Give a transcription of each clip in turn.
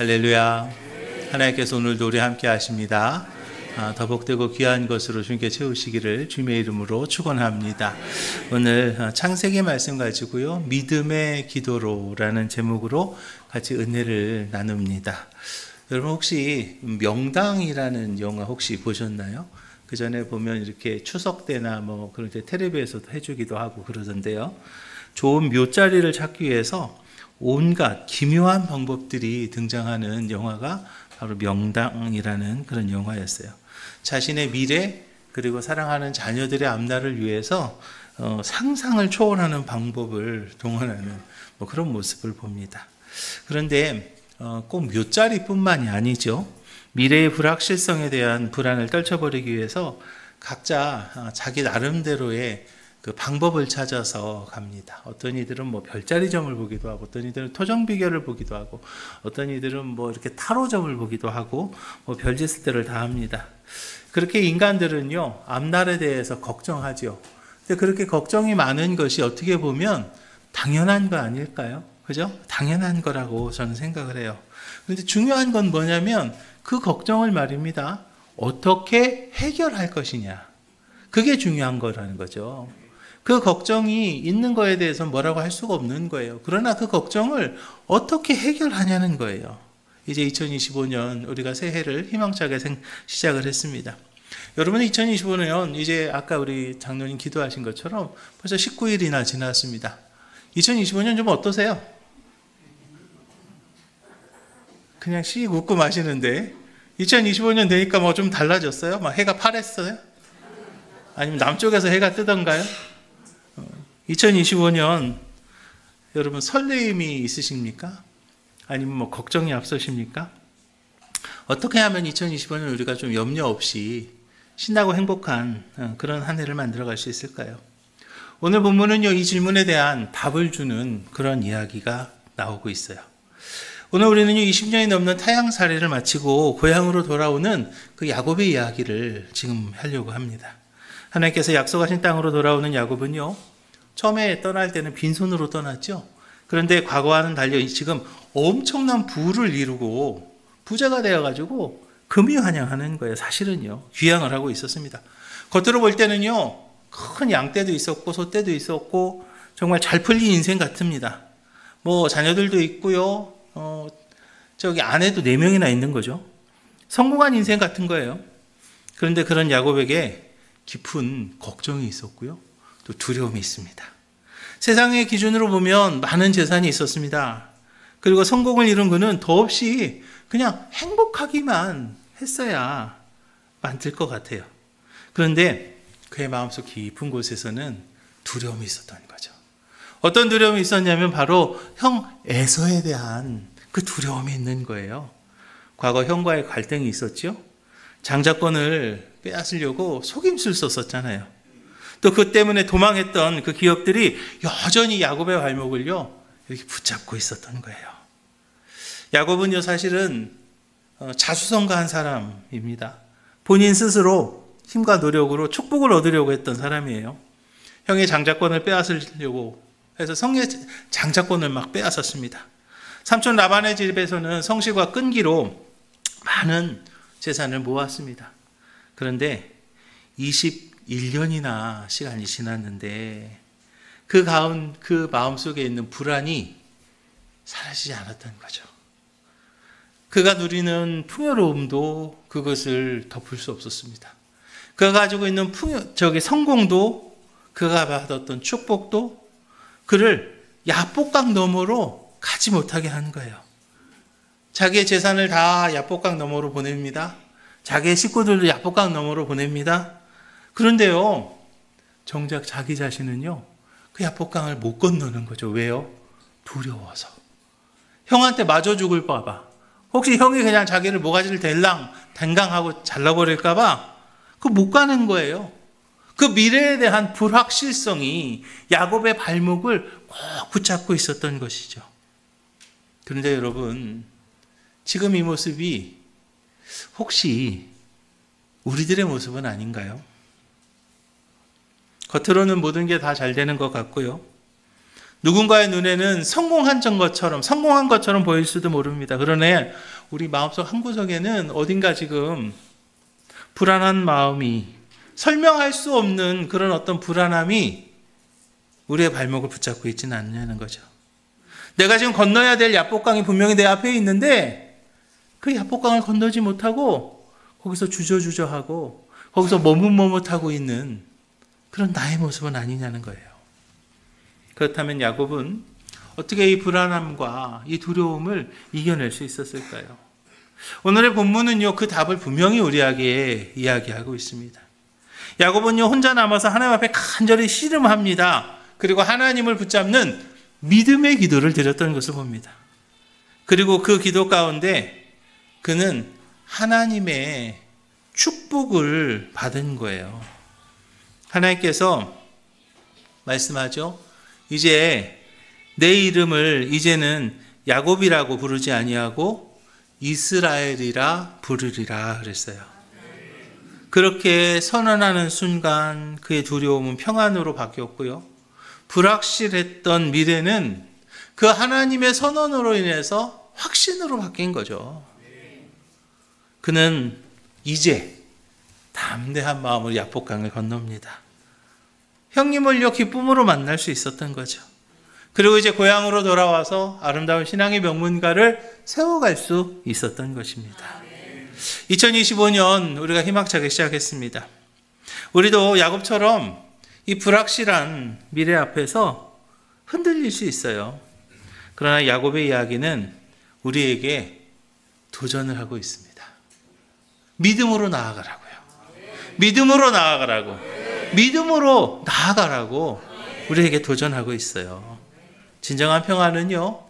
할렐루야. 하나님께서 오늘도 우리 함께 하십니다. 더 복되고 귀한 것으로 주님께 채우시기를 주님의 이름으로 축원합니다. 오늘 창세기 말씀 가지고요, 믿음의 기도로라는 제목으로 같이 은혜를 나눕니다. 여러분 혹시 명당이라는 영화 혹시 보셨나요? 그 전에 보면 이렇게 추석 때나 뭐 그럴 때 텔레비에서도 해주기도 하고 그러던데요. 좋은 묘자리를 찾기 위해서 온갖 기묘한 방법들이 등장하는 영화가 바로 명당이라는 그런 영화였어요. 자신의 미래 그리고 사랑하는 자녀들의 앞날을 위해서 상상을 초월하는 방법을 동원하는 뭐 그런 모습을 봅니다. 그런데 꼭 묘자리뿐만이 아니죠. 미래의 불확실성에 대한 불안을 떨쳐버리기 위해서 각자 자기 나름대로의 그 방법을 찾아서 갑니다. 어떤 이들은 뭐 별자리점을 보기도 하고, 어떤 이들은 토정 비결을 보기도 하고, 어떤 이들은 뭐 이렇게 타로점을 보기도 하고, 뭐 별짓을 때를 다 합니다. 그렇게 인간들은요, 앞날에 대해서 걱정하죠. 근데 그렇게 걱정이 많은 것이 어떻게 보면 당연한 거 아닐까요? 그죠? 당연한 거라고 저는 생각을 해요. 그런데 중요한 건 뭐냐면 그 걱정을 말입니다. 어떻게 해결할 것이냐. 그게 중요한 거라는 거죠. 그 걱정이 있는 거에 대해서 뭐라고 할 수가 없는 거예요. 그러나 그 걱정을 어떻게 해결하냐는 거예요. 이제 2025년 우리가 새해를 희망차게 시작을 했습니다. 여러분 2025년 이제 아까 우리 장로님 기도하신 것처럼 벌써 19일이나 지났습니다. 2025년 좀 어떠세요? 그냥 씩 웃고 마시는데 2025년 되니까 뭐 좀 달라졌어요? 막 해가 파랬어요? 아니면 남쪽에서 해가 뜨던가요? 2025년 여러분 설레임이 있으십니까? 아니면 뭐 걱정이 앞서십니까? 어떻게 하면 2025년 우리가 좀 염려 없이 신나고 행복한 그런 한 해를 만들어갈 수 있을까요? 오늘 본문은요, 이 질문에 대한 답을 주는 그런 이야기가 나오고 있어요. 오늘 우리는요, 20년이 넘는 타향 살이를 마치고 고향으로 돌아오는 그 야곱의 이야기를 지금 하려고 합니다. 하나님께서 약속하신 땅으로 돌아오는 야곱은요, 처음에 떠날 때는 빈손으로 떠났죠. 그런데 과거와는 달리 지금 엄청난 부를 이루고 부자가 되어가지고 금이환영하는 거예요. 사실은요, 귀향을 하고 있었습니다. 겉으로 볼 때는요, 큰 양떼도 있었고 소떼도 있었고 정말 잘 풀린 인생 같습니다. 뭐 자녀들도 있고요. 저기 아내도 4명이나 있는 거죠. 성공한 인생 같은 거예요. 그런데 그런 야곱에게 깊은 걱정이 있었고요. 또 두려움이 있습니다. 세상의 기준으로 보면 많은 재산이 있었습니다. 그리고 성공을 이룬 그는 더없이 그냥 행복하기만 했어야 만들 것 같아요. 그런데 그의 마음속 깊은 곳에서는 두려움이 있었던 거죠. 어떤 두려움이 있었냐면 바로 형 에서에 대한 그 두려움이 있는 거예요. 과거 형과의 갈등이 있었죠. 장자권을 빼앗으려고 속임수를 썼었잖아요. 또 그 때문에 도망했던 그 기억들이 여전히 야곱의 발목을요, 이렇게 붙잡고 있었던 거예요. 야곱은요, 사실은 자수성가한 사람입니다. 본인 스스로 힘과 노력으로 축복을 얻으려고 했던 사람이에요. 형의 장자권을 빼앗으려고 해서 성의 장자권을 막 빼앗았습니다. 삼촌 라반의 집에서는 성실과 끈기로 많은 재산을 모았습니다. 그런데 21년이나 시간이 지났는데 그 마음속에 있는 불안이 사라지지 않았던 거죠. 그가 누리는 풍요로움도 그것을 덮을 수 없었습니다. 그가 가지고 있는 성공도, 그가 받았던 축복도 그를 야복강 너머로 가지 못하게 하는 거예요. 자기의 재산을 다 야복강 너머로 보냅니다. 자기의 식구들도 야복강 너머로 보냅니다. 그런데요, 정작 자기 자신은요, 그 야복강을 못 건너는 거죠. 왜요? 두려워서. 형한테 맞아 죽을까봐. 혹시 형이 그냥 자기를 모가지를 댕강하고 잘라버릴까봐 그 못 가는 거예요. 그 미래에 대한 불확실성이 야곱의 발목을 꼭 붙잡고 있었던 것이죠. 그런데 여러분, 지금 이 모습이 혹시 우리들의 모습은 아닌가요? 겉으로는 모든 게 다 잘 되는 것 같고요. 누군가의 눈에는 성공한 것처럼 보일 수도 모릅니다. 그러네 우리 마음속 한구석에는 어딘가 지금 불안한 마음이, 설명할 수 없는 그런 어떤 불안함이 우리의 발목을 붙잡고 있지는 않냐는 거죠. 내가 지금 건너야 될 야복강이 분명히 내 앞에 있는데 그 야복강을 건너지 못하고 거기서 주저주저하고 거기서 머뭇머뭇하고 있는 그런 나의 모습은 아니냐는 거예요. 그렇다면 야곱은 어떻게 이 불안함과 이 두려움을 이겨낼 수 있었을까요? 오늘의 본문은요, 그 답을 분명히 우리에게 이야기하고 있습니다. 야곱은요, 혼자 남아서 하나님 앞에 간절히 씨름합니다. 그리고 하나님을 붙잡는 믿음의 기도를 드렸던 것을 봅니다. 그리고 그 기도 가운데 그는 하나님의 축복을 받은 거예요. 하나님께서 말씀하죠. 이제 내 이름을 이제는 야곱이라고 부르지 아니하고 이스라엘이라 부르리라 그랬어요. 그렇게 선언하는 순간 그의 두려움은 평안으로 바뀌었고요. 불확실했던 미래는 그 하나님의 선언으로 인해서 확신으로 바뀐 거죠. 그는 이제 담대한 마음으로 야복강을 건넙니다. 형님을요 기쁨으로 만날 수 있었던 거죠. 그리고 이제 고향으로 돌아와서 아름다운 신앙의 명문가를 세워갈 수 있었던 것입니다. 2025년 우리가 희망차게 시작했습니다. 우리도 야곱처럼 이 불확실한 미래 앞에서 흔들릴 수 있어요. 그러나 야곱의 이야기는 우리에게 도전을 하고 있습니다. 믿음으로 나아가라고요. 믿음으로 나아가라고. 믿음으로 나아가라고 우리에게 도전하고 있어요. 진정한 평안은요,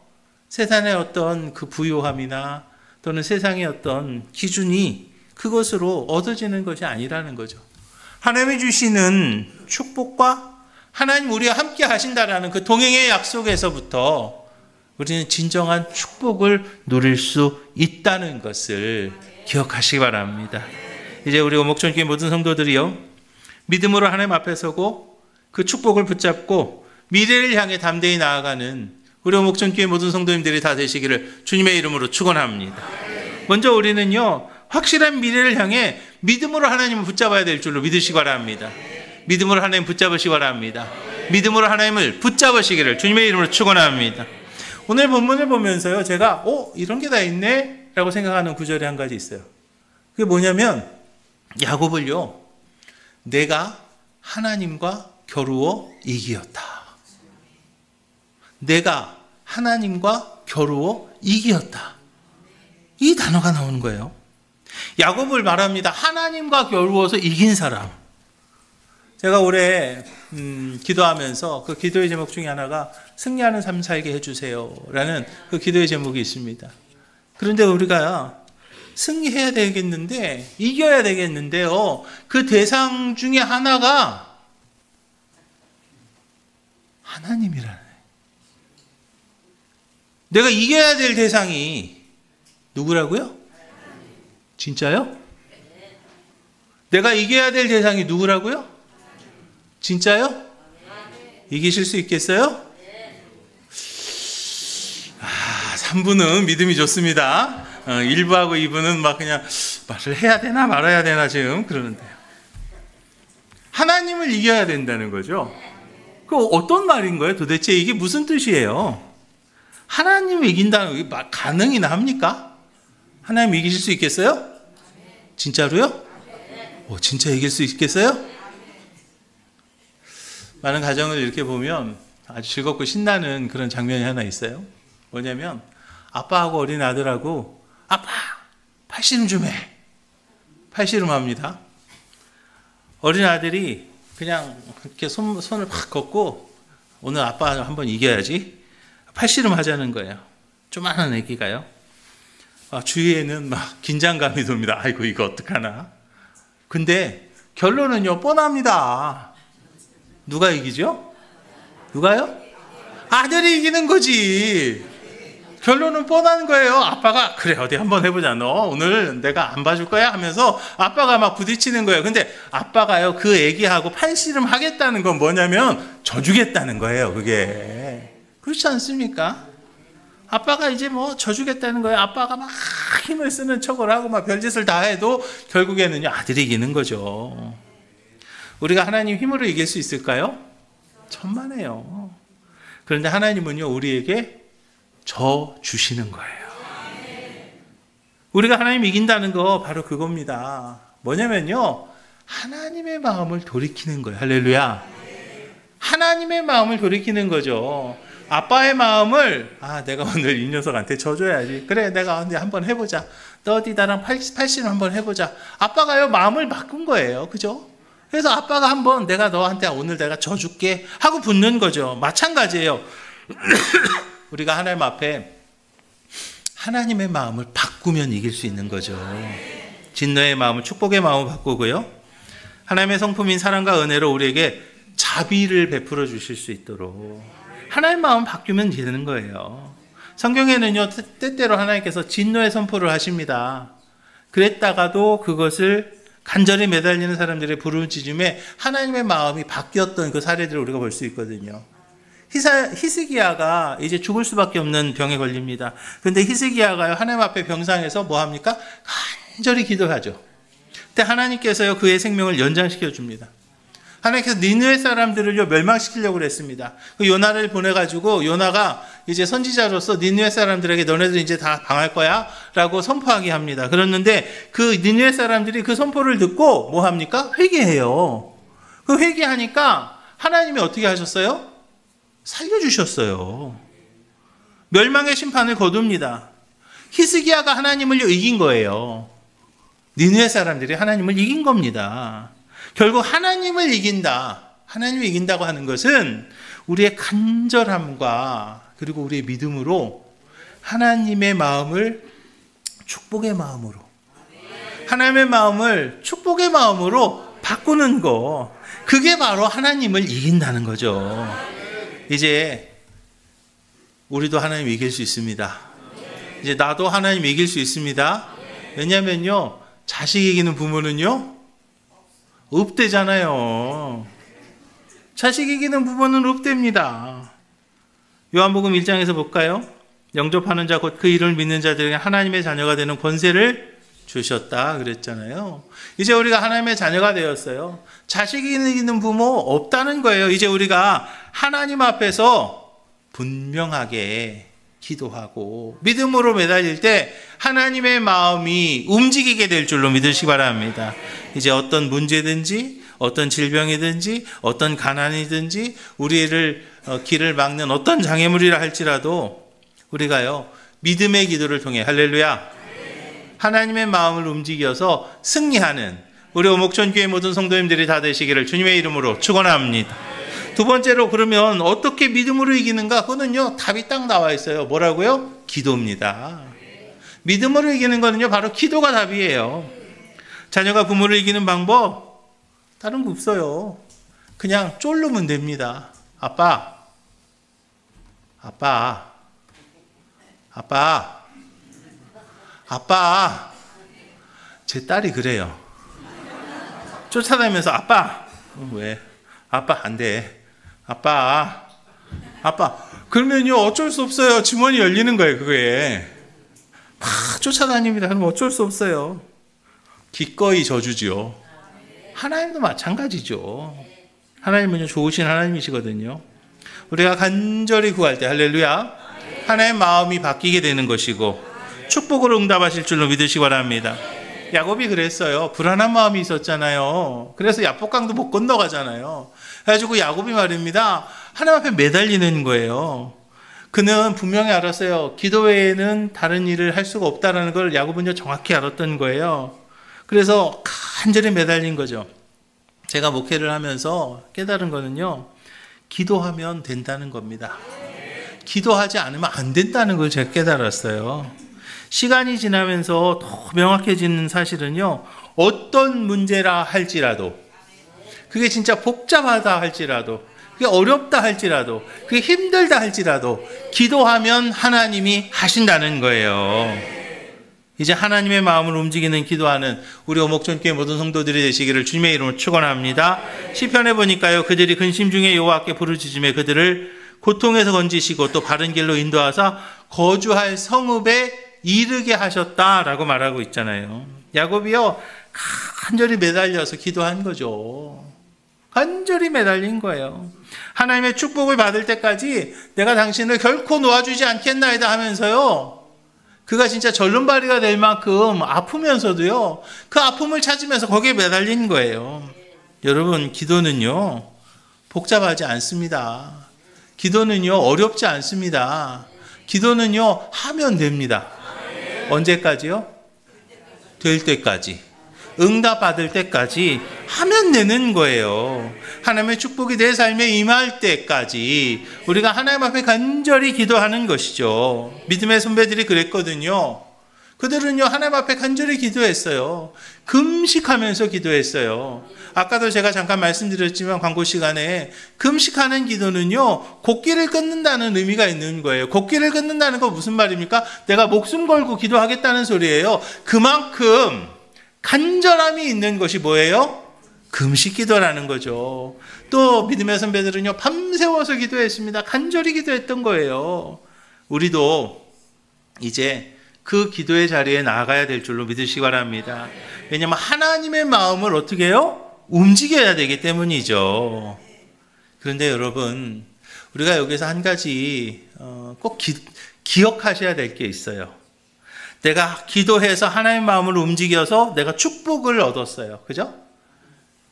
세상의 어떤 그 부요함이나 또는 세상의 어떤 기준이 그것으로 얻어지는 것이 아니라는 거죠. 하나님이 주시는 축복과 하나님 우리와 함께 하신다라는 그 동행의 약속에서부터 우리는 진정한 축복을 누릴 수 있다는 것을 기억하시기 바랍니다. 이제 우리 오목천교회 모든 성도들이요, 믿음으로 하나님 앞에 서고 그 축복을 붙잡고 미래를 향해 담대히 나아가는 우리 오목천교회 모든 성도님들이 다 되시기를 주님의 이름으로 축원합니다. 먼저 우리는요, 확실한 미래를 향해 믿음으로 하나님을 붙잡아야 될 줄로 믿으시기 바랍니다. 믿음으로 하나님 붙잡으시기 바랍니다. 믿음으로 하나님을 붙잡으시기를 주님의 이름으로 축원합니다. 오늘 본문을 보면서요, 제가 이런 게 다 있네 라고 생각하는 구절이 한 가지 있어요. 그게 뭐냐면 야곱을요, 내가 하나님과 겨루어 이기었다. 내가 하나님과 겨루어 이기었다. 이 단어가 나오는 거예요. 야곱을 말합니다. 하나님과 겨루어서 이긴 사람. 제가 올해 기도하면서 그 기도의 제목 중에 하나가 승리하는 삶 살게 해주세요 라는 그 기도의 제목이 있습니다. 그런데 우리가 승리해야 되겠는데, 이겨야 되겠는데요, 그 대상 중에 하나가 하나님이라네. 내가 이겨야 될 대상이 누구라고요? 진짜요? 내가 이겨야 될 대상이 누구라고요? 진짜요? 이기실 수 있겠어요? 3부는 믿음이 좋습니다. 1부하고 2부는 막 그냥 말을 해야 되나 말아야 되나 지금 그러는데요. 하나님을 이겨야 된다는 거죠. 그 어떤 말인 거예요? 도대체 이게 무슨 뜻이에요? 하나님을 이긴다는 게 가능이나 합니까? 하나님 이기실 수 있겠어요? 진짜로요? 진짜 이길 수 있겠어요? 많은 가정을 이렇게 보면 아주 즐겁고 신나는 그런 장면이 하나 있어요. 뭐냐면 아빠하고 어린 아들하고 아빠 팔씨름 좀 해. 팔씨름 합니다. 어린 아들이 그냥 이렇게 손을 팍 걷고 오늘 아빠 한번 이겨야지. 팔씨름 하자는 거예요. 조만한 애기가요. 주위에는 막 긴장감이 돕니다. 아이고 이거 어떡하나. 근데 결론은요 뻔합니다. 누가 이기죠? 누가요? 아들이 이기는 거지. 결론은 뻔한 거예요. 아빠가 그래 어디 한번 해보자. 너 오늘 내가 안 봐줄 거야 하면서 아빠가 막 부딪히는 거예요. 근데 아빠가요 그 애기하고 팔씨름 하겠다는 건 뭐냐면 져주겠다는 거예요. 그게 그렇지 않습니까? 아빠가 이제 뭐 져주겠다는 거예요. 아빠가 막 힘을 쓰는 척을 하고 막 별짓을 다 해도 결국에는요, 아들이 이기는 거죠. 우리가 하나님 힘으로 이길 수 있을까요? 천만에요. 그런데 하나님은요, 우리에게 져 주시는 거예요. 우리가 하나님 이긴다는 거 바로 그겁니다. 뭐냐면요, 하나님의 마음을 돌이키는 거예요. 할렐루야. 하나님의 마음을 돌이키는 거죠. 아빠의 마음을, 내가 오늘 이 녀석한테 져줘야지. 그래, 내가 언제 한번 해보자. 너 어디 나랑 80을 한번 해보자. 아빠가요, 마음을 바꾼 거예요. 그죠? 그래서 아빠가 한번 내가 너한테 오늘 내가 져줄게 하고 붙는 거죠. 마찬가지예요. 우리가 하나님 앞에 하나님의 마음을 바꾸면 이길 수 있는 거죠. 진노의 마음을 축복의 마음을 바꾸고요. 하나님의 성품인 사랑과 은혜로 우리에게 자비를 베풀어 주실 수 있도록 하나님의 마음 바뀌면 되는 거예요. 성경에는요, 때때로 하나님께서 진노의 선포를 하십니다. 그랬다가도 그것을 간절히 매달리는 사람들의 부르짖음에 하나님의 마음이 바뀌었던 그 사례들을 우리가 볼 수 있거든요. 히스기야가 이제 죽을 수밖에 없는 병에 걸립니다. 그런데 히스기야가요, 하나님 앞에 병상에서 뭐 합니까? 간절히 기도하죠. 그때 하나님께서요, 그의 생명을 연장시켜 줍니다. 하나님께서 니느웨 사람들을요, 멸망시키려고 그랬습니다. 그 요나를 보내가지고 요나가 이제 선지자로서 니느웨 사람들에게 너네들 이제 다 방할 거야 라고 선포하게 합니다. 그랬는데 그 니느웨 사람들이 그 선포를 듣고 뭐 합니까? 회개해요. 그 회개하니까 하나님이 어떻게 하셨어요? 살려주셨어요. 멸망의 심판을 거둡니다. 히스기야가 하나님을 이긴 거예요. 니느웨 사람들이 하나님을 이긴 겁니다. 결국 하나님을 이긴다. 하나님을 이긴다고 하는 것은 우리의 간절함과 그리고 우리의 믿음으로 하나님의 마음을 축복의 마음으로, 하나님의 마음을 축복의 마음으로 바꾸는 거, 그게 바로 하나님을 이긴다는 거죠. 이제 우리도 하나님 이길 수 있습니다. 이제 나도 하나님 이길 수 있습니다. 왜냐면요, 자식 이기는 부모는요, 읍대잖아요. 자식 이기는 부모는 읍대입니다. 요한복음 1장에서 볼까요? 영접하는 자 곧 그 이름을 믿는 자들에게 하나님의 자녀가 되는 권세를 주셨다 그랬잖아요. 이제 우리가 하나님의 자녀가 되었어요. 자식 이기는 부모 없다는 거예요. 이제 우리가 하나님 앞에서 분명하게 기도하고 믿음으로 매달릴 때 하나님의 마음이 움직이게 될 줄로 믿으시기 바랍니다. 이제 어떤 문제든지 어떤 질병이든지 어떤 가난이든지 우리를 길을 막는 어떤 장애물이라 할지라도 우리가요, 믿음의 기도를 통해 할렐루야, 하나님의 마음을 움직여서 승리하는 우리 오목천교회 모든 성도님들이 다 되시기를 주님의 이름으로 축원합니다. 두 번째로, 그러면 어떻게 믿음으로 이기는가? 그거는요, 답이 딱 나와 있어요. 뭐라고요? 기도입니다. 믿음으로 이기는 거는요, 바로 기도가 답이에요. 자녀가 부모를 이기는 방법 다른 거 없어요. 그냥 쫄르면 됩니다. 아빠, 제 딸이 그래요. 쫓아다니면서 아빠, 왜? 아빠 안 돼. 아빠. 그러면요, 어쩔 수 없어요. 주머니 열리는 거예요, 그거에. 막 쫓아다닙니다. 그럼 어쩔 수 없어요. 기꺼이 져주지요. 하나님도 마찬가지죠. 하나님은요, 좋으신 하나님이시거든요. 우리가 간절히 구할 때, 할렐루야, 하나님의 마음이 바뀌게 되는 것이고 축복으로 응답하실 줄로 믿으시기 바랍니다. 야곱이 그랬어요. 불안한 마음이 있었잖아요. 그래서 야복강도 못 건너가잖아요. 그래가지고 야곱이 말입니다, 하나님 앞에 매달리는 거예요. 그는 분명히 알았어요. 기도 외에는 다른 일을 할 수가 없다는 걸 야곱은요, 정확히 알았던 거예요. 그래서 간절히 매달린 거죠. 제가 목회를 하면서 깨달은 거는요, 기도하면 된다는 겁니다. 기도하지 않으면 안 된다는 걸 제가 깨달았어요. 시간이 지나면서 더 명확해지는 사실은요, 어떤 문제라 할지라도, 그게 진짜 복잡하다 할지라도, 그게 어렵다 할지라도, 그게 힘들다 할지라도 기도하면 하나님이 하신다는 거예요. 이제 하나님의 마음을 움직이는 기도하는 우리 오목천교회 모든 성도들이 되시기를 주님의 이름으로 축원합니다. 시편에 보니까요, 그들이 근심 중에 여호와께 부르짖음에 그들을 고통에서 건지시고 또 바른 길로 인도하사 거주할 성읍에 이르게 하셨다라고 말하고 있잖아요. 야곱이요, 간절히 매달려서 기도한 거죠. 간절히 매달린 거예요. 하나님의 축복을 받을 때까지 내가 당신을 결코 놓아주지 않겠나이다 하면서요, 그가 진짜 절름발이가 될 만큼 아프면서도요, 그 아픔을 찾으면서 거기에 매달린 거예요. 여러분, 기도는요, 복잡하지 않습니다. 기도는요, 어렵지 않습니다. 기도는요, 하면 됩니다. 언제까지요? 될 때까지. 응답받을 때까지 하면 되는 거예요. 하나님의 축복이 내 삶에 임할 때까지 우리가 하나님 앞에 간절히 기도하는 것이죠. 믿음의 선배들이 그랬거든요. 그들은요, 하나님 앞에 간절히 기도했어요. 금식하면서 기도했어요. 아까도 제가 잠깐 말씀드렸지만 광고 시간에 금식하는 기도는요, 곡기를 끊는다는 의미가 있는 거예요. 곡기를 끊는다는 거 무슨 말입니까? 내가 목숨 걸고 기도하겠다는 소리예요. 그만큼 간절함이 있는 것이 뭐예요? 금식 기도라는 거죠. 또 믿음의 선배들은요, 밤새워서 기도했습니다. 간절히 기도했던 거예요. 우리도 이제 그 기도의 자리에 나아가야 될 줄로 믿으시기 바랍니다. 왜냐하면 하나님의 마음을 어떻게 해요? 움직여야 되기 때문이죠. 그런데 여러분, 우리가 여기서 한 가지 꼭 기억하셔야 될 게 있어요. 내가 기도해서 하나님의 마음을 움직여서 내가 축복을 얻었어요. 그죠?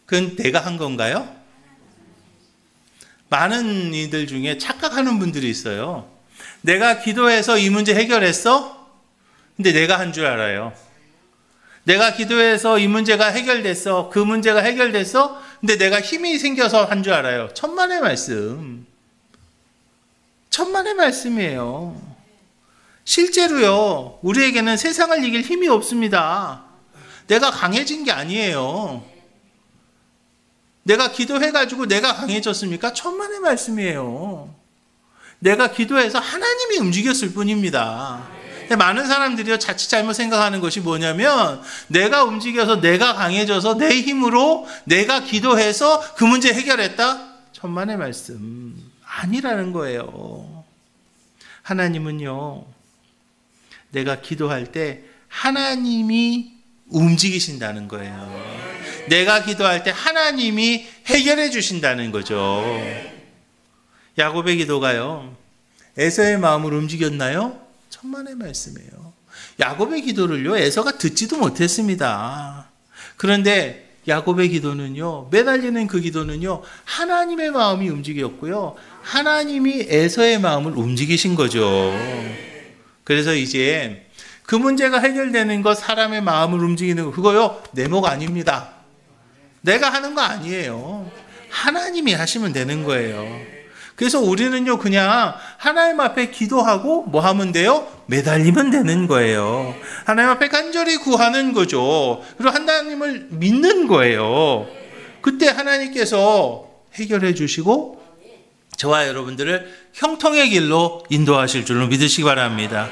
그건 내가 한 건가요? 많은 이들 중에 착각하는 분들이 있어요. 내가 기도해서 이 문제 해결했어? 근데 내가 한 줄 알아요. 내가 기도해서 이 문제가 해결됐어. 그 문제가 해결됐어? 근데 내가 힘이 생겨서 한 줄 알아요. 천만의 말씀. 천만의 말씀이에요. 실제로요, 우리에게는 세상을 이길 힘이 없습니다. 내가 강해진 게 아니에요. 내가 기도해가지고 내가 강해졌습니까? 천만의 말씀이에요. 내가 기도해서 하나님이 움직였을 뿐입니다. 근데 많은 사람들이요, 자칫 잘못 생각하는 것이 뭐냐면, 내가 움직여서 내가 강해져서 내 힘으로 내가 기도해서 그 문제 해결했다? 천만의 말씀. 아니라는 거예요. 하나님은요, 내가 기도할 때 하나님이 움직이신다는 거예요. 내가 기도할 때 하나님이 해결해 주신다는 거죠. 야곱의 기도가요, 에서의 마음을 움직였나요? 천만의 말씀이에요. 야곱의 기도를요, 에서가 듣지도 못했습니다. 그런데 야곱의 기도는요, 매달리는 그 기도는요, 하나님의 마음이 움직였고요, 하나님이 에서의 마음을 움직이신 거죠. 그래서 이제 그 문제가 해결되는 것, 사람의 마음을 움직이는 거, 그거요, 내 목 아닙니다. 내가 하는 거 아니에요. 하나님이 하시면 되는 거예요. 그래서 우리는요, 그냥 하나님 앞에 기도하고 뭐 하면 돼요? 매달리면 되는 거예요. 하나님 앞에 간절히 구하는 거죠. 그리고 하나님을 믿는 거예요. 그때 하나님께서 해결해 주시고 저와 여러분들을 형통의 길로 인도하실 줄로 믿으시기 바랍니다.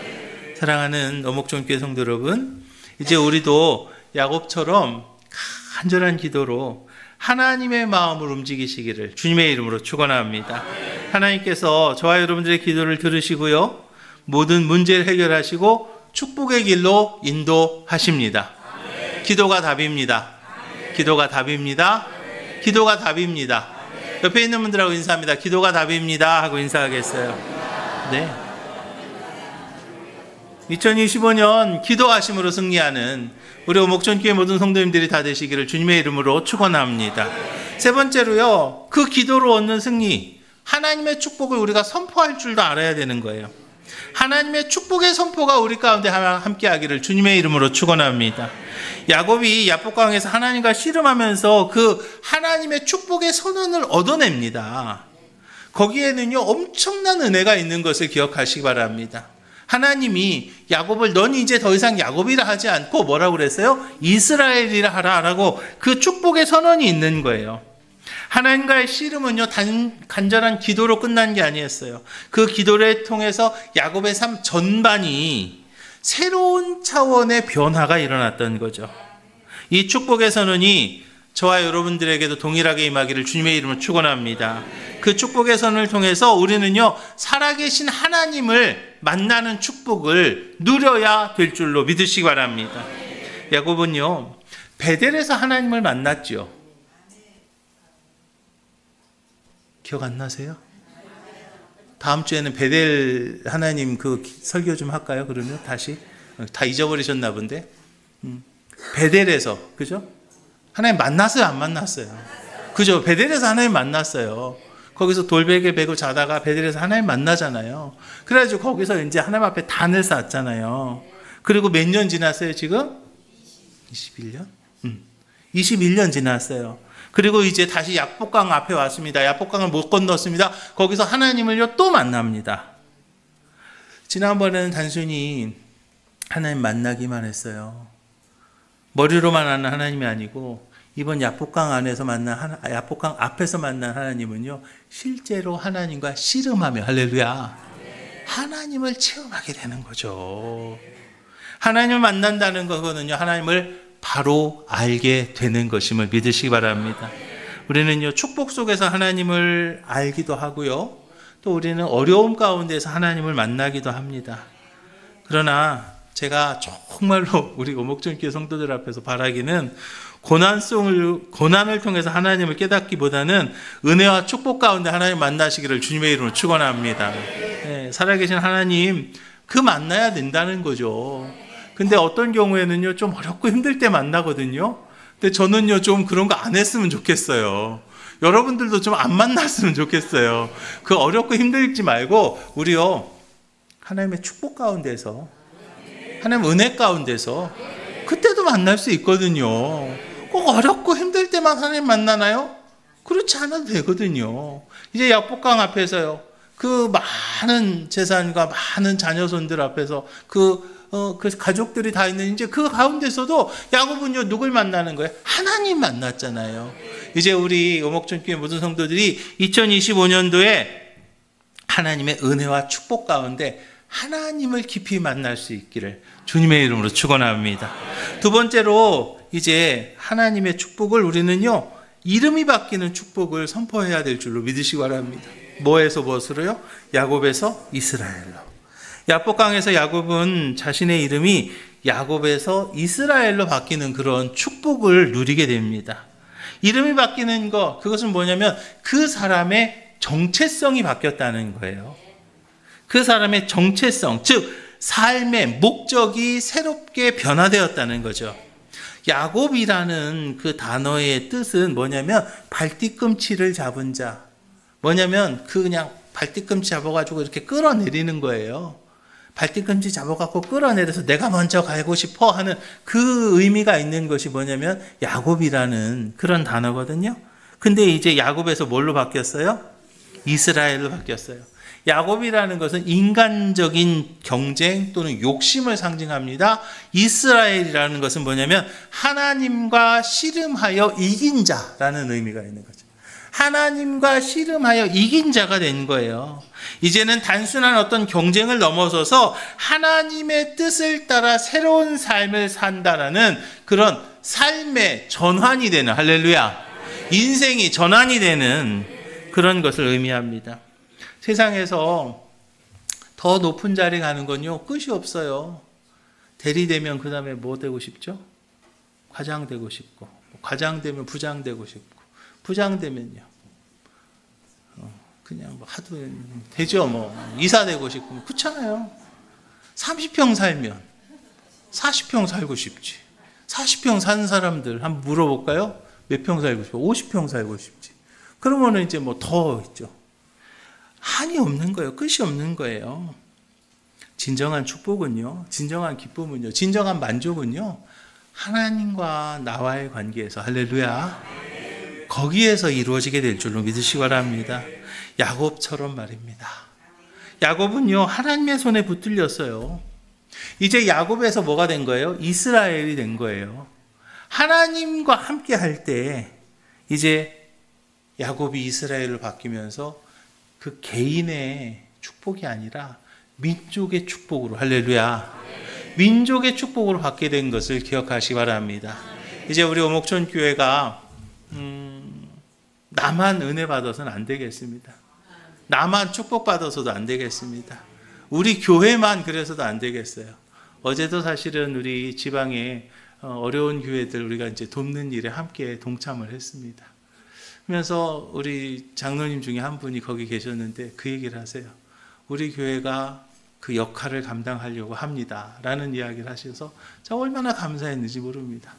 사랑하는 어목전교회 성도 여러분, 이제 우리도 야곱처럼 간절한 기도로 하나님의 마음을 움직이시기를 주님의 이름으로 축원합니다. 하나님께서 저와 여러분들의 기도를 들으시고요, 모든 문제를 해결하시고 축복의 길로 인도하십니다. 기도가 답입니다. 기도가 답입니다. 기도가 답입니다. 옆에 있는 분들하고 인사합니다. 기도가 답입니다 하고 인사하겠어요. 네. 2025년 기도하심으로 승리하는 우리 오목전교회 모든 성도님들이 다 되시기를 주님의 이름으로 축원합니다. 세 번째로요, 그 기도로 얻는 승리, 하나님의 축복을 우리가 선포할 줄도 알아야 되는 거예요. 하나님의 축복의 선포가 우리 가운데 함께 하기를 주님의 이름으로 축원합니다. 야곱이 야복강에서 하나님과 씨름하면서 그 하나님의 축복의 선언을 얻어냅니다. 거기에는요, 엄청난 은혜가 있는 것을 기억하시기 바랍니다. 하나님이 야곱을 넌 이제 더 이상 야곱이라 하지 않고 뭐라고 그랬어요? 이스라엘이라 하라라고 그 축복의 선언이 있는 거예요. 하나님과의 씨름은요, 간절한 기도로 끝난 게 아니었어요. 그 기도를 통해서 야곱의 삶 전반이 새로운 차원의 변화가 일어났던 거죠. 이 축복의 선언이 저와 여러분들에게도 동일하게 임하기를 주님의 이름으로 축원합니다. 그 축복의 선을 통해서 우리는요, 살아계신 하나님을 만나는 축복을 누려야 될 줄로 믿으시기 바랍니다. 야곱은요, 베델에서 하나님을 만났죠. 기억 안 나세요? 다음 주에는 베델 하나님 그 설교 좀 할까요? 그러면 다시 다 잊어버리셨나 본데. 베델에서, 그죠? 하나님 만났어요, 안 만났어요? 그죠? 베델에서 하나님 만났어요. 거기서 돌베개 베고 자다가 베델에서 하나님 만나잖아요. 그래가지고 거기서 이제 하나님 앞에 단을 쌓았잖아요. 그리고 몇 년 지났어요, 지금? 21년? 21년 지났어요. 그리고 이제 다시 야복강 앞에 왔습니다. 야복강을 못 건넜습니다. 거기서 하나님을요, 또 만납니다. 지난번에는 단순히 하나님 만나기만 했어요. 머리로만 아는 하나님이 아니고, 이번 야복강 안에서 야복강 앞에서 만난 하나님은요, 실제로 하나님과 씨름하며, 할렐루야, 하나님을 체험하게 되는 거죠. 하나님을 만난다는 거거든요. 하나님을 바로 알게 되는 것임을 믿으시기 바랍니다. 우리는요, 축복 속에서 하나님을 알기도 하고요, 또 우리는 어려움 가운데서 하나님을 만나기도 합니다. 그러나 제가 정말로 우리 오목전교회 성도들 앞에서 바라기는 고난을 통해서 하나님을 깨닫기보다는 은혜와 축복 가운데 하나님 만나시기를 주님의 이름으로 축원합니다. 네, 살아계신 하나님 그 만나야 된다는 거죠. 근데 어떤 경우에는요, 좀 어렵고 힘들 때 만나거든요. 근데 저는요, 좀 그런 거 안 했으면 좋겠어요. 여러분들도 좀 안 만났으면 좋겠어요. 그 어렵고 힘들지 말고 우리요, 하나님의 축복 가운데서, 하나님 은혜 가운데서 그때도 만날 수 있거든요. 꼭 어렵고 힘들 때만 하나님 만나나요? 그렇지 않아도 되거든요. 이제 야복강 앞에서요, 그 많은 재산과 많은 자녀손들 앞에서 그 가족들이 다 있는 이제 그 가운데서도 야곱은요, 누굴 만나는 거예요? 하나님 만났잖아요. 이제 우리 오목전교회 모든 성도들이 2025년도에 하나님의 은혜와 축복 가운데 하나님을 깊이 만날 수 있기를 주님의 이름으로 축원합니다. 두 번째로 이제 하나님의 축복을 우리는요, 이름이 바뀌는 축복을 선포해야 될 줄로 믿으시기 바랍니다. 뭐에서 무엇으로요? 야곱에서 이스라엘로. 야복강에서 야곱은 자신의 이름이 야곱에서 이스라엘로 바뀌는 그런 축복을 누리게 됩니다. 이름이 바뀌는 것, 그것은 뭐냐면 그 사람의 정체성이 바뀌었다는 거예요. 그 사람의 정체성, 즉 삶의 목적이 새롭게 변화되었다는 거죠. 야곱이라는 그 단어의 뜻은 뭐냐면 발뒤꿈치를 잡은 자. 뭐냐면 그냥 발뒤꿈치 잡아가지고 이렇게 끌어내리는 거예요. 발뒤꿈치 잡아갖고 끌어내려서 내가 먼저 가고 싶어 하는 그 의미가 있는 것이 뭐냐면 야곱이라는 그런 단어거든요. 근데 이제 야곱에서 뭘로 바뀌었어요? 이스라엘로 바뀌었어요. 야곱이라는 것은 인간적인 경쟁 또는 욕심을 상징합니다. 이스라엘이라는 것은 뭐냐면 하나님과 씨름하여 이긴 자라는 의미가 있는 거죠. 하나님과 씨름하여 이긴 자가 된 거예요. 이제는 단순한 어떤 경쟁을 넘어서서 하나님의 뜻을 따라 새로운 삶을 산다라는 그런 삶의 전환이 되는, 할렐루야, 인생이 전환이 되는 그런 것을 의미합니다. 세상에서 더 높은 자리 가는 건요, 끝이 없어요. 대리 되면 그 다음에 뭐 되고 싶죠? 과장 되고 싶고, 과장 되면 부장 되고 싶고, 부장 되면요, 그냥 뭐 하도 되죠. 뭐 이사 되고 싶고, 그렇잖아요. 30평 살면 40평 살고 싶지. 40평 사는 사람들 한번 물어볼까요? 몇 평 살고 싶어? 50평 살고 싶지. 그러면은 이제 뭐 더 있죠. 한이 없는 거예요. 끝이 없는 거예요. 진정한 축복은요, 진정한 기쁨은요, 진정한 만족은요, 하나님과 나와의 관계에서, 할렐루야, 거기에서 이루어지게 될 줄로 믿으시기 바랍니다. 야곱처럼 말입니다. 야곱은요, 하나님의 손에 붙들렸어요. 이제 야곱에서 뭐가 된 거예요? 이스라엘이 된 거예요. 하나님과 함께 할 때 이제 야곱이 이스라엘로 바뀌면서 그 개인의 축복이 아니라 민족의 축복으로, 할렐루야, 민족의 축복으로 받게 된 것을 기억하시기 바랍니다. 이제 우리 오목천 교회가 나만 은혜 받아서는 안 되겠습니다. 나만 축복받아서도 안 되겠습니다. 우리 교회만 그래서도 안 되겠어요. 어제도 사실은 우리 지방에 어려운 교회들 우리가 이제 돕는 일에 함께 동참을 했습니다. 그러면서 우리 장로님 중에 한 분이 거기 계셨는데 그 얘기를 하세요. 우리 교회가 그 역할을 감당하려고 합니다. 라는 이야기를 하셔서 제가 얼마나 감사했는지 모릅니다.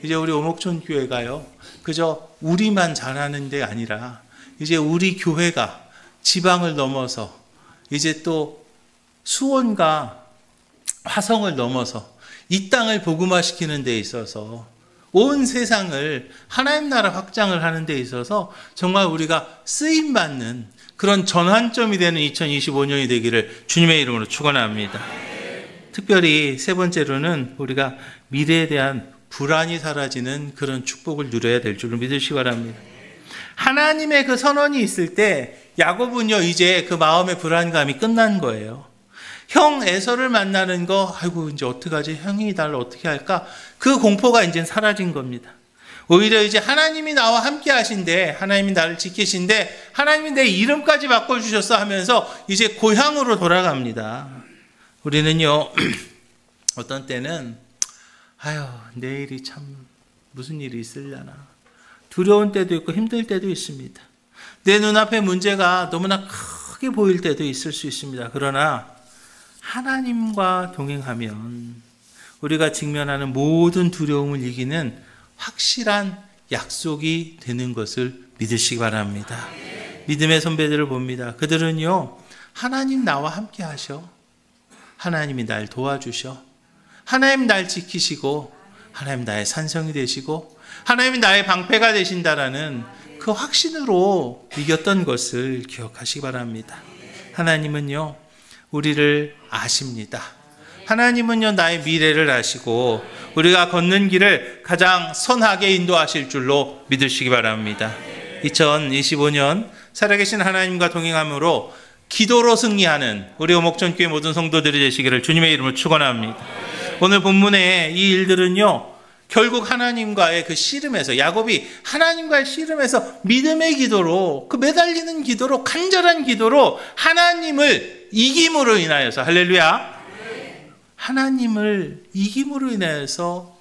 이제 우리 오목촌 교회가요, 그저 우리만 잘하는 게 아니라 이제 우리 교회가 지방을 넘어서 이제 또 수원과 화성을 넘어서 이 땅을 복음화시키는 데 있어서 온 세상을 하나님 나라 확장을 하는 데 있어서 정말 우리가 쓰임받는 그런 전환점이 되는 2025년이 되기를 주님의 이름으로 축원합니다. 특별히 세 번째로는 우리가 미래에 대한 불안이 사라지는 그런 축복을 누려야 될 줄을 믿으시기 바랍니다. 하나님의 그 선언이 있을 때 야곱은요 이제 그 마음의 불안감이 끝난 거예요. 형 에서를 만나는 거, 아이고 이제 어떡하지? 형이 나를 어떻게 할까? 그 공포가 이제 사라진 겁니다. 오히려 이제 하나님이 나와 함께 하신데, 하나님이 나를 지키신데, 하나님이 내 이름까지 바꿔주셨어 하면서 이제 고향으로 돌아갑니다. 우리는요 어떤 때는 아유 내일이 참 무슨 일이 있으려나 두려운 때도 있고 힘들 때도 있습니다. 내 눈앞에 문제가 너무나 크게 보일 때도 있을 수 있습니다. 그러나 하나님과 동행하면 우리가 직면하는 모든 두려움을 이기는 확실한 약속이 되는 것을 믿으시기 바랍니다. 믿음의 선배들을 봅니다. 그들은요 하나님 나와 함께 하셔, 하나님이 날 도와주셔, 하나님 날 지키시고 하나님 나의 산성이 되시고 하나님이 나의 방패가 되신다라는 그 확신으로 이겼던 것을 기억하시기 바랍니다. 하나님은요 우리를 아십니다. 하나님은요 나의 미래를 아시고 우리가 걷는 길을 가장 선하게 인도하실 줄로 믿으시기 바랍니다. 2025년 살아계신 하나님과 동행함으로 기도로 승리하는 우리 오목전교회 모든 성도들이 되시기를 주님의 이름으로 축원합니다. 오늘 본문의 이 일들은요 결국 하나님과의 그 씨름에서, 야곱이 하나님과의 씨름에서 믿음의 기도로, 그 매달리는 기도로, 간절한 기도로 하나님을 이김으로 인하여서, 할렐루야, 하나님을 이김으로 인하여서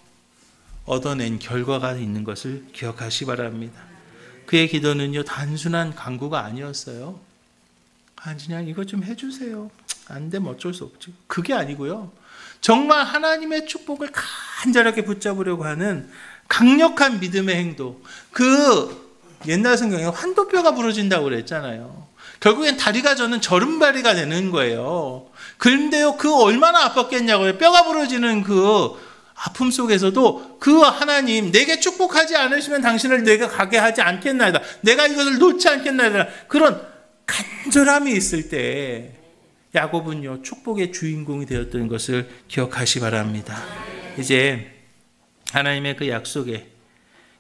얻어낸 결과가 있는 것을 기억하시기 바랍니다. 그의 기도는요 단순한 간구가 아니었어요. 그냥 이거 좀 해주세요. 안 되면 어쩔 수 없지. 그게 아니고요, 정말 하나님의 축복을 간절하게 붙잡으려고 하는 강력한 믿음의 행동. 그 옛날 성경에 환도뼈가 부러진다고 그랬잖아요. 결국엔 다리가 저는 저른발이가 되는 거예요. 그런데요 그 얼마나 아팠겠냐고요. 뼈가 부러지는 그 아픔 속에서도 그 하나님, 내게 축복하지 않으시면 당신을 내가 가게 하지 않겠나이다, 내가 이것을 놓지 않겠나이다, 그런 간절함이 있을 때 야곱은요 축복의 주인공이 되었던 것을 기억하시 바랍니다. 이제 하나님의 그 약속에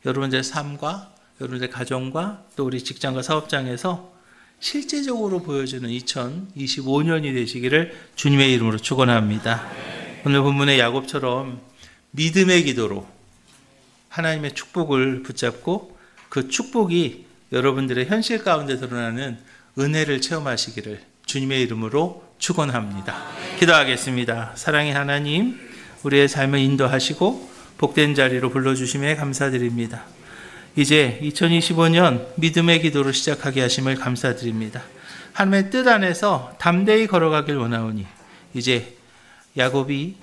여러분들의 삶과 여러분들의 가정과 또 우리 직장과 사업장에서 실제적으로 보여주는 2025년이 되시기를 주님의 이름으로 축원합니다. 오늘 본문의 야곱처럼 믿음의 기도로 하나님의 축복을 붙잡고 그 축복이 여러분들의 현실 가운데 드러나는 은혜를 체험하시기를 주님의 이름으로 축원합니다. 기도하겠습니다. 사랑의 하나님, 우리의 삶을 인도하시고 복된 자리로 불러주심에 감사드립니다. 이제 2025년 믿음의 기도로 시작하게 하심을 감사드립니다. 하나님의 뜻 안에서 담대히 걸어가길 원하오니 이제 야곱이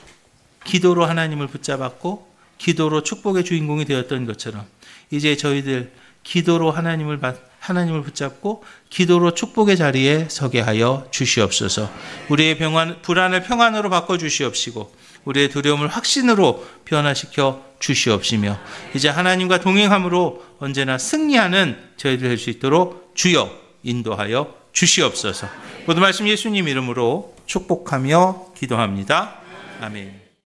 기도로 하나님을 붙잡았고 기도로 축복의 주인공이 되었던 것처럼 이제 저희들 기도로 하나님을 붙잡고 기도로 축복의 자리에 서게 하여 주시옵소서. 우리의 불안을 평안으로 바꿔주시옵시고 우리의 두려움을 확신으로 변화시켜 주시옵시며 이제 하나님과 동행함으로 언제나 승리하는 저희들 될 수 있도록 주여 인도하여 주시옵소서. 모든 말씀 예수님 이름으로 축복하며 기도합니다. 아멘.